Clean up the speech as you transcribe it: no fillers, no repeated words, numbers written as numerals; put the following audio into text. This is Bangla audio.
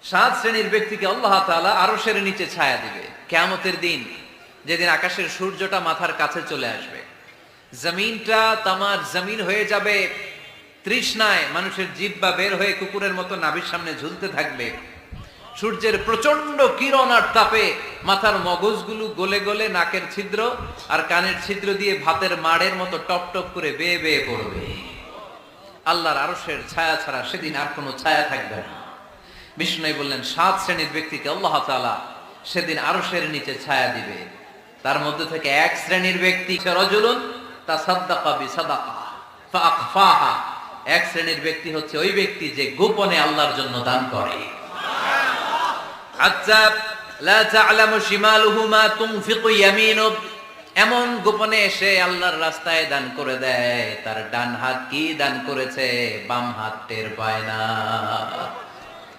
সাত শ্রেণীর ব্যক্তিকে আল্লাহ তাআলা আরশের নিচে ছায়া দিবে কিয়ামতের দিন, যেদিন আকাশের সূর্যটা মাথার কাছে চলে আসবে, জমিনটা তামার জমিন হয়ে যাবে তৃষ্ণায়, মানুষের জিহ্বা বের হয়ে কুকুরের মতো নাভির সামনে ঝুলতে থাকবে। সূর্যের প্রচন্ড কিরণ আর তাপে মাথার মগজগুলো গলে গলে নাকের ছিদ্র আর কানের ছিদ্র দিয়ে ভাতের মাড়ের মতো টপ টপ করে বেয়ে বেয়ে পড়বে। আল্লাহর আরশের ছায়া ছাড়া সেদিন আর কোনো ছায়া থাকবে না। বিষ্ণু বললেন, সাত শ্রেণীর ব্যক্তিকে আল্লাহ তাআলা সেদিন আরশের নিচে ছায়া দিবে। তার মধ্যে থেকে এক শ্রেণীর ব্যক্তি রাজুলুন তাসাদ্দাকা বিসাদাকা ফাআখফাহা, এক শ্রেণীর ব্যক্তি হচ্ছে ওই ব্যক্তি যে গোপনে আল্লাহর জন্য দান করে। আচ্ছা, লা তা'লামু শিমালুহু মা তুনফিকু ইয়ামিনু, এমন গোপনে এসে আল্লাহর রাস্তায় দান করে দেয়, তার ডান হাত কি দান করেছে বাম হাত টের পায় না।